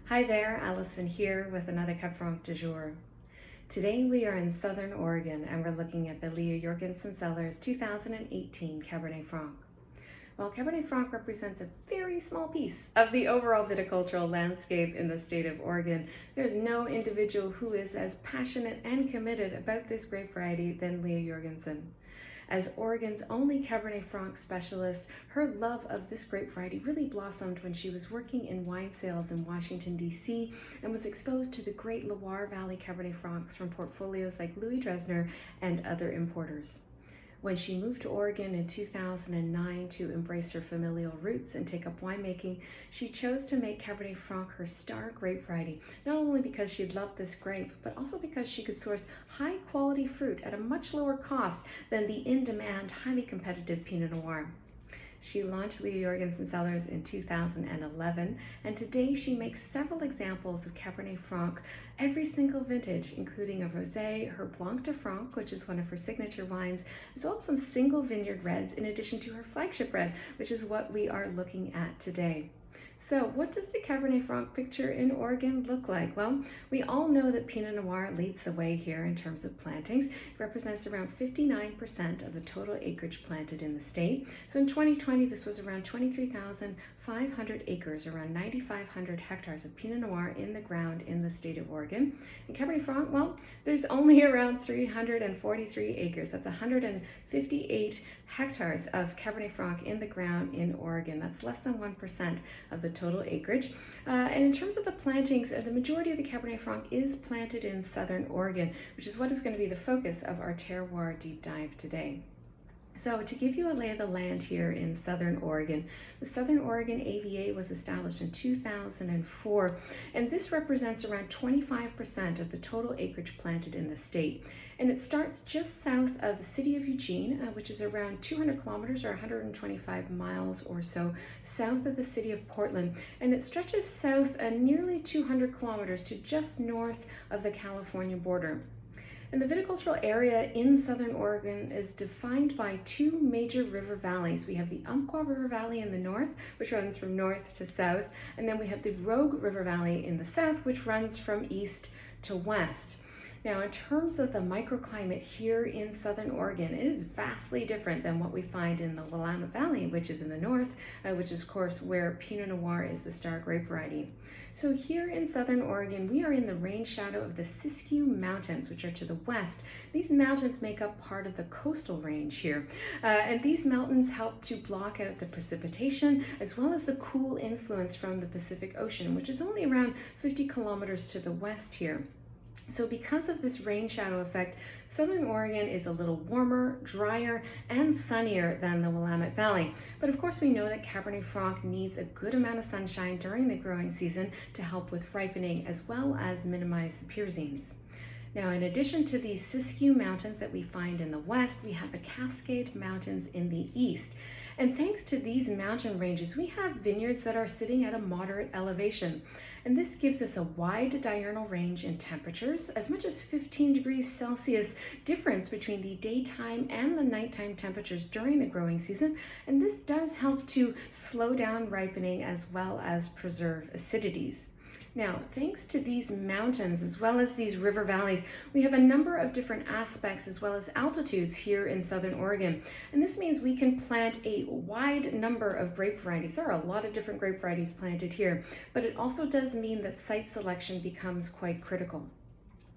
Hi there, Allison here with another Cab Franc du jour. Today we are in Southern Oregon and we're looking at the Leah Jørgensen Cellars 2018 Cabernet Franc. While Cabernet Franc represents a very small piece of the overall viticultural landscape in the state of Oregon, there is no individual who is as passionate and committed about this grape variety than Leah Jørgensen. As Oregon's only Cabernet Franc specialist, her love of this grape variety really blossomed when she was working in wine sales in Washington, D.C. and was exposed to the great Loire Valley Cabernet Francs from portfolios like Louis Dresner and other importers. When she moved to Oregon in 2009 to embrace her familial roots and take up winemaking, she chose to make Cabernet Franc her star grape variety, not only because she loved this grape, but also because she could source high-quality fruit at a much lower cost than the in-demand, highly competitive Pinot Noir. She launched Leah Jørgensen Cellars in 2011, and today she makes several examples of Cabernet Franc every single vintage, including a rosé, her Blanc de Franc, which is one of her signature wines, as well as some single vineyard reds, in addition to her flagship red, which is what we are looking at today. So what does the Cabernet Franc picture in Oregon look like? Well, we all know that Pinot Noir leads the way here in terms of plantings. It represents around 59% of the total acreage planted in the state. So in 2020, this was around 23,500 acres, around 9,500 hectares of Pinot Noir in the ground in the state of Oregon. And Cabernet Franc, well, there's only around 343 acres. That's 158 hectares of Cabernet Franc in the ground in Oregon. That's less than 1% of the total acreage. And in terms of the plantings, the majority of the Cabernet Franc is planted in Southern Oregon, which is what is going to be the focus of our terroir deep dive today. So to give you a lay of the land here in Southern Oregon, the Southern Oregon AVA was established in 2004, and this represents around 25% of the total acreage planted in the state. And it starts just south of the city of Eugene, which is around 200 kilometers or 125 miles or so south of the city of Portland. And it stretches south nearly 200 kilometers to just north of the California border. And the viticultural area in Southern Oregon is defined by two major river valleys. We have the Umpqua River Valley in the north, which runs from north to south, and then we have the Rogue River Valley in the south, which runs from east to west. Now, in terms of the microclimate here in Southern Oregon, it is vastly different than what we find in the Willamette Valley, which is in the north, which is, of course, where Pinot Noir is the star grape variety. So here in Southern Oregon, we are in the rain shadow of the Siskiyou Mountains, which are to the west. These mountains make up part of the coastal range here, and these mountains help to block out the precipitation, as well as the cool influence from the Pacific Ocean, which is only around 50 kilometers to the west here. So because of this rain shadow effect, Southern Oregon is a little warmer, drier, and sunnier than the Willamette Valley. But of course we know that Cabernet Franc needs a good amount of sunshine during the growing season to help with ripening, as well as minimize the pyrazines. Now, in addition to these Siskiyou Mountains that we find in the west, we have the Cascade Mountains in the east. And thanks to these mountain ranges, we have vineyards that are sitting at a moderate elevation. And this gives us a wide diurnal range in temperatures, as much as 15 degrees Celsius difference between the daytime and the nighttime temperatures during the growing season. And this does help to slow down ripening as well as preserve acidities. Now, thanks to these mountains as well as these river valleys, we have a number of different aspects as well as altitudes here in Southern Oregon. And this means we can plant a wide number of grape varieties. There are a lot of different grape varieties planted here, but it also does mean that site selection becomes quite critical.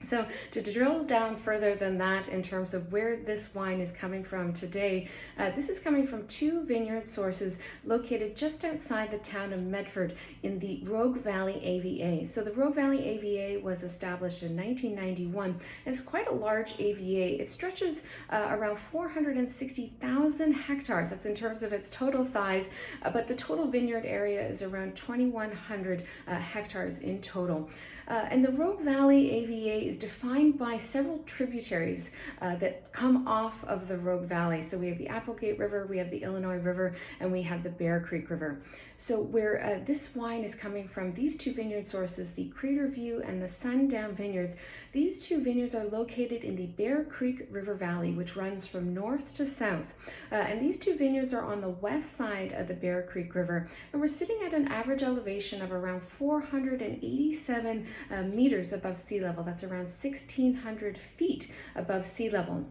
So to drill down further than that in terms of where this wine is coming from today, this is coming from two vineyard sources located just outside the town of Medford in the Rogue Valley AVA. So the Rogue Valley AVA was established in 1991. And it's quite a large AVA. It stretches around 460,000 hectares. That's in terms of its total size, but the total vineyard area is around 2,100 hectares in total. And the Rogue Valley AVA is defined by several tributaries that come off of the Rogue Valley. So we have the Applegate River, we have the Illinois River, and we have the Bear Creek River. So where this wine is coming from, these two vineyard sources, the Crater View and the Sundown Vineyards, these two vineyards are located in the Bear Creek River Valley, which runs from north to south. And these two vineyards are on the west side of the Bear Creek River, and we're sitting at an average elevation of around 487 meters above sea level. That's around 1,600 feet above sea level.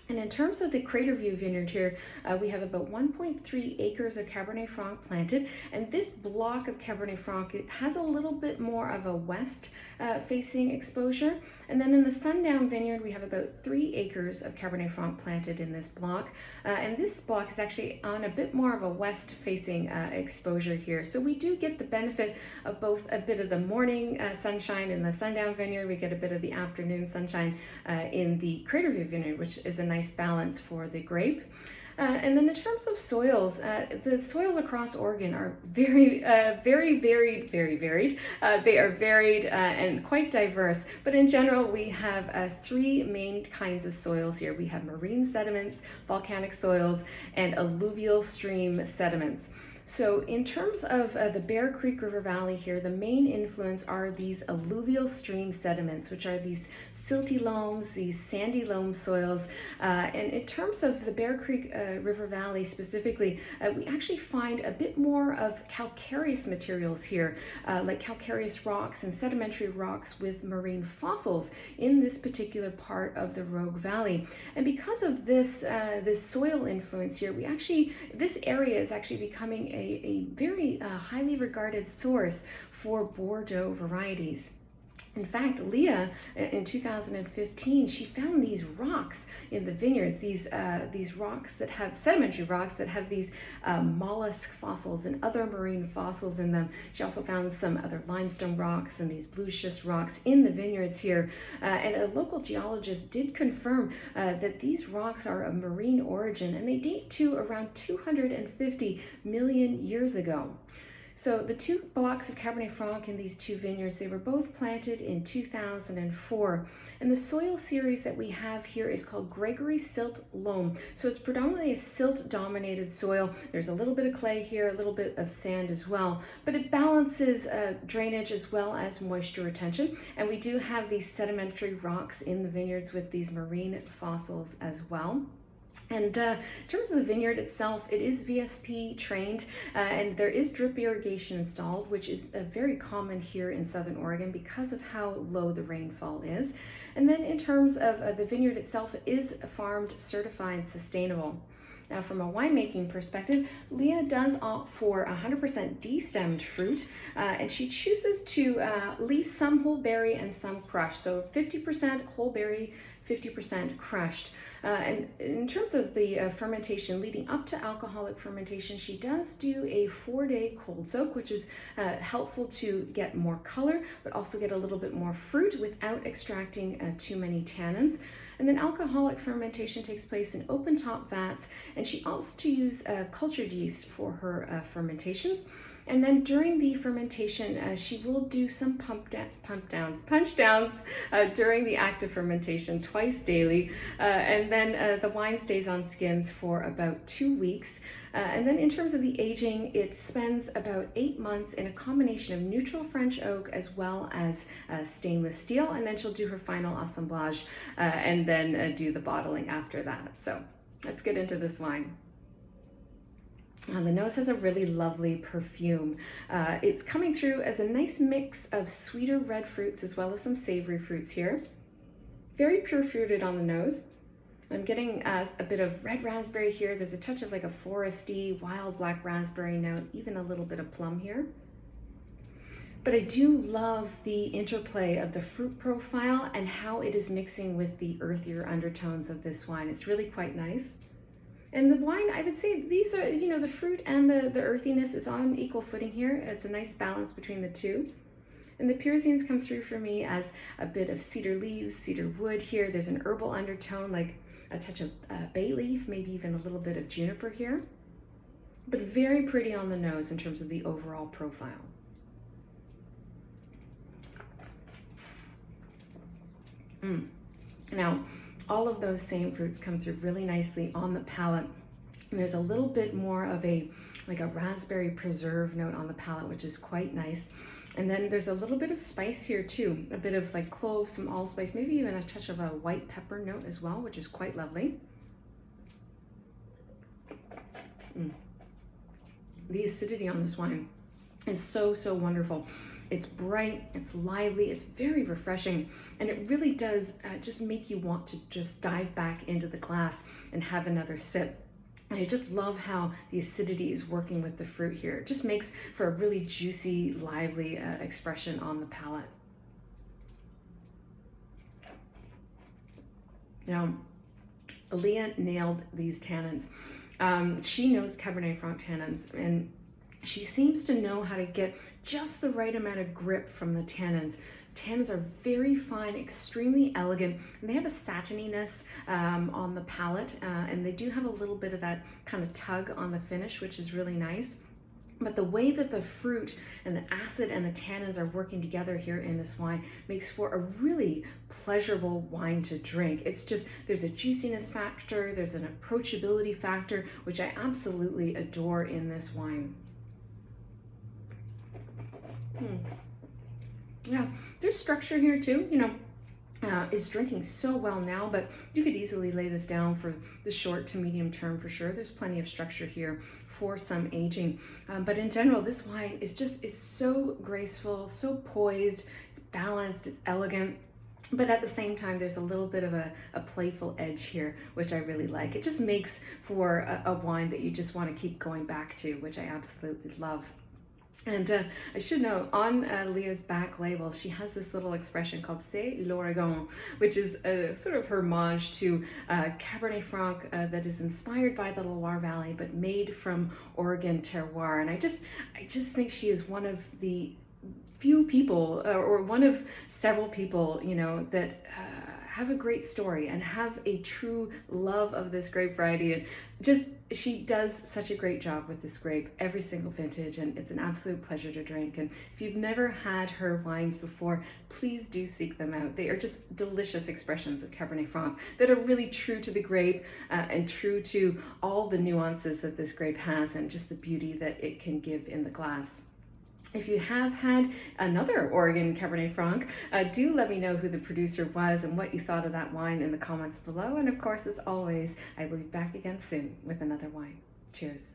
And in terms of the Crater View vineyard here, we have about 1.3 acres of Cabernet Franc planted, and this block of Cabernet Franc, it has a little bit more of a west facing exposure. And then in the Sundown vineyard, we have about 3 acres of Cabernet Franc planted in this block, and this block is actually on a bit more of a west facing exposure here. So we do get the benefit of both a bit of the morning sunshine in the Sundown vineyard, we get a bit of the afternoon sunshine in the Crater View vineyard, which is a nice balance for the grape. And then in terms of soils, the soils across Oregon are very varied. They are varied and quite diverse, but in general we have 3 main kinds of soils here. We have marine sediments, volcanic soils, and alluvial stream sediments. So in terms of the Bear Creek River Valley here, the main influence are these alluvial stream sediments, which are these silty loams, these sandy loam soils. And in terms of the Bear Creek River Valley specifically, we actually find a bit more of calcareous materials here, like calcareous rocks and sedimentary rocks with marine fossils in this particular part of the Rogue Valley. And because of this, this soil influence here, this area is actually becoming a very highly regarded source for Bordeaux varieties. In fact, Leah, in 2015, she found these rocks in the vineyards, these rocks that have sedimentary rocks that have these mollusk fossils and other marine fossils in them. She also found some other limestone rocks and these blue schist rocks in the vineyards here. And a local geologist did confirm that these rocks are of marine origin, and they date to around 250 million years ago. So the 2 blocks of Cabernet Franc in these 2 vineyards, they were both planted in 2004. And the soil series that we have here is called Gregory Silt Loam. So it's predominantly a silt-dominated soil. There's a little bit of clay here, a little bit of sand as well, but it balances drainage as well as moisture retention. And we do have these sedimentary rocks in the vineyards with these marine fossils as well. And in terms of the vineyard itself, it is VSP trained, and there is drip irrigation installed, which is very common here in Southern Oregon because of how low the rainfall is. And then in terms of the vineyard itself, it is farmed, certified, sustainable. Now, from a winemaking perspective, Leah does opt for 100% destemmed fruit, and she chooses to leave some whole berry and some crushed. So 50% whole berry, 50% crushed. And in terms of the fermentation leading up to alcoholic fermentation, she does do a 4-day cold soak, which is helpful to get more color, but also get a little bit more fruit without extracting too many tannins. And then alcoholic fermentation takes place in open top vats, and she opts to use cultured yeast for her fermentations. And then during the fermentation, she will do some punch downs during the active fermentation twice daily. And then the wine stays on skins for about 2 weeks. And then in terms of the aging, it spends about 8 months in a combination of neutral French oak as well as stainless steel. And then she'll do her final assemblage and then do the bottling after that. So let's get into this wine. The nose has a really lovely perfume. It's coming through as a nice mix of sweeter red fruits as well as some savory fruits here. Very pure fruited on the nose. I'm getting a bit of red raspberry here. There's a touch of like a foresty, wild black raspberry note, even a little bit of plum here. But I do love the interplay of the fruit profile and how it is mixing with the earthier undertones of this wine. It's really quite nice. And the wine, I would say these are, the fruit and the earthiness is on equal footing here. It's a nice balance between the two. And the pyrazines come through for me as a bit of cedar leaves, cedar wood here. There's an herbal undertone, like a touch of bay leaf, maybe even a little bit of juniper here. But very pretty on the nose in terms of the overall profile. Now, all of those same fruits come through really nicely on the palate. And there's a little bit more of like a raspberry preserve note on the palate, which is quite nice. And then there's a little bit of spice here too, a bit of like cloves, some allspice, maybe even a touch of a white pepper note as well, which is quite lovely. The acidity on this wine is so, so wonderful. It's bright, it's lively, it's very refreshing, and it really does just make you want to just dive back into the glass and have another sip. And I just love how the acidity is working with the fruit here. It just makes for a really juicy, lively expression on the palate. Now, Leah nailed these tannins. She knows Cabernet Franc tannins, and she seems to know how to get just the right amount of grip from the tannins. Tannins are very fine, extremely elegant, and they have a satininess on the palate, and they do have a little bit of that kind of tug on the finish, which is really nice. But the way that the fruit and the acid and the tannins are working together here in this wine makes for a really pleasurable wine to drink. It's just, there's a juiciness factor, there's an approachability factor, which I absolutely adore in this wine. Yeah, there's structure here too, you know. It's drinking so well now, but you could easily lay this down for the short to medium term for sure. There's plenty of structure here for some aging. But in general, this wine is just, it's so graceful, so poised, it's balanced, it's elegant. But at the same time, there's a little bit of a playful edge here, which I really like. It just makes for a wine that you just want to keep going back to, which I absolutely love. And I should know, on Leah's back label, she has this little expression called "c'est l'Oregon," which is a sort of homage to Cabernet Franc that is inspired by the Loire Valley, but made from Oregon terroir. And I just think she is one of the few people, or one of several people, you know, that have a great story and have a true love of this grape variety. And just, she does such a great job with this grape every single vintage, and it's an absolute pleasure to drink. And if you've never had her wines before, please do seek them out. They are just delicious expressions of Cabernet Franc that are really true to the grape and true to all the nuances that this grape has and just the beauty that it can give in the glass. If you have had another Oregon Cabernet Franc, do let me know who the producer was and what you thought of that wine in the comments below. And of course, as always, I will be back again soon with another wine. Cheers.